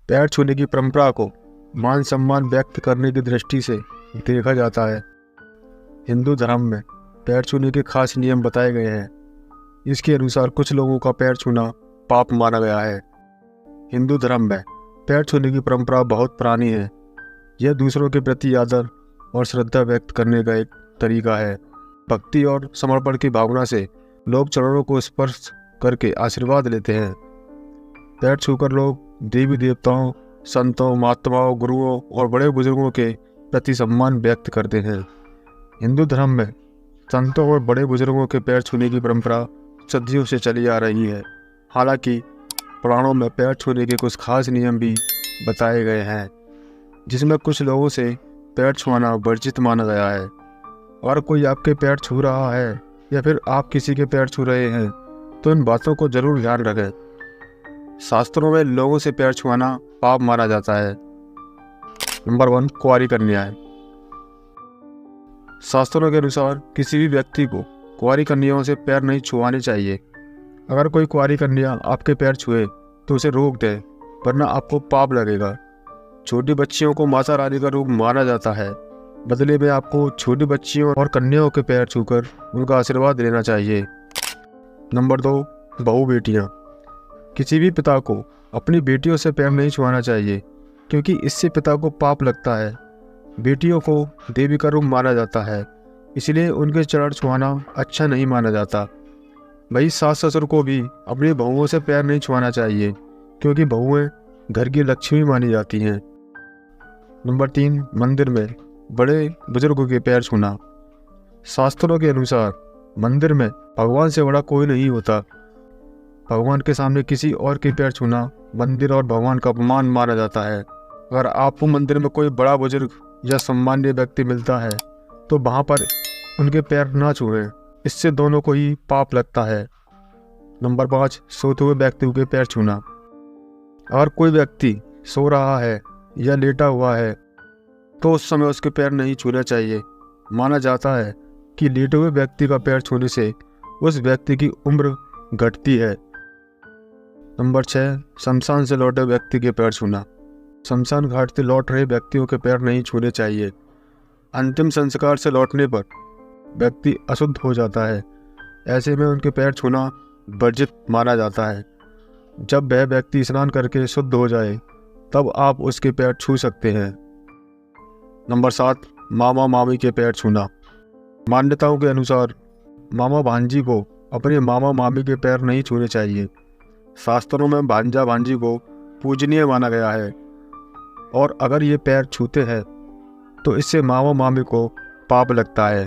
पैर छूने की परंपरा को मान सम्मान व्यक्त करने की दृष्टि से देखा जाता है। हिंदू धर्म में पैर छूने के खास नियम बताए गए हैं। इसके अनुसार कुछ लोगों का पैर छूना पाप माना गया है। हिंदू धर्म में पैर छूने की परंपरा बहुत पुरानी है। यह दूसरों के प्रति आदर और श्रद्धा व्यक्त करने का एक तरीका है। भक्ति और समर्पण की भावना से लोग चरणों को स्पर्श करके आशीर्वाद लेते हैं। पैर छूकर लोग देवी देवताओं, संतों, महात्माओं, गुरुओं और बड़े बुजुर्गों के प्रति सम्मान व्यक्त करते हैं। हिंदू धर्म में संतों और बड़े बुजुर्गों के पैर छूने की परंपरा सदियों से चली आ रही है। हालांकि पुराणों में पैर छूने के कुछ खास नियम भी बताए गए हैं, जिसमें कुछ लोगों से पैर छुआना वर्जित माना गया है। अगर कोई आपके पैर छू रहा है या फिर आप किसी के पैर छू रहे हैं तो इन बातों को जरूर ध्यान रखें। शास्त्रों में लोगों से पैर छुआना पाप माना जाता है। नंबर 1, कुंवारी कन्याएं। शास्त्रों के अनुसार किसी भी व्यक्ति को कुंवारी कन्याओं से पैर नहीं छुआने चाहिए। अगर कोई कुंवारी कन्या आपके पैर छुए तो उसे रोक दे, वरना आपको पाप लगेगा। छोटी बच्चियों को माता रानी का रूप माना जाता है। बदले में आपको छोटी बच्चियों और कन्याओं के पैर छूकर उनका आशीर्वाद लेना चाहिए। नंबर 2, बहू बेटियां। किसी भी पिता को अपनी बेटियों से पैर नहीं छुआना चाहिए, क्योंकि इससे पिता को पाप लगता है। बेटियों को देवी का रूप माना जाता है, इसलिए उनके चरण छुआना अच्छा नहीं माना जाता। वही सास ससुर को भी अपनी बहुओं से पैर नहीं छुआना चाहिए, क्योंकि बहुएं घर की लक्ष्मी मानी जाती हैं। नंबर 3, मंदिर में बड़े बुजुर्गों के पैर छूना। शास्त्रों के अनुसार मंदिर में भगवान से बड़ा कोई नहीं होता। भगवान के सामने किसी और के पैर छूना मंदिर और भगवान का अपमान माना जाता है। अगर आपको मंदिर में कोई बड़ा बुजुर्ग या सम्मान्य व्यक्ति मिलता है तो वहाँ पर उनके पैर ना छुएं, इससे दोनों को ही पाप लगता है। नंबर 5, सोते हुए व्यक्ति के पैर छूना। अगर कोई व्यक्ति सो रहा है या लेटा हुआ है तो उस समय उसके पैर नहीं छूने चाहिए। माना जाता है कि लेटे हुए व्यक्ति का पैर छूने से उस व्यक्ति की उम्र घटती है। नंबर 6, शमशान से लौटे व्यक्ति के पैर छूना। शमशान घाट से लौट रहे व्यक्तियों के पैर नहीं छूने चाहिए। अंतिम संस्कार से लौटने पर व्यक्ति अशुद्ध हो जाता है। ऐसे में उनके पैर छूना वर्जित माना जाता है। जब वह व्यक्ति स्नान करके शुद्ध हो जाए तब आप उसके पैर छू सकते हैं। नंबर 7, मामा मामी के पैर छूना। मान्यताओं के अनुसार मामा भांजी को अपने मामा मामी के पैर नहीं छूने चाहिए। शास्त्रों में भांजा भांजी को पूजनीय माना गया है, और अगर ये पैर छूते हैं तो इससे मामा मामी को पाप लगता है।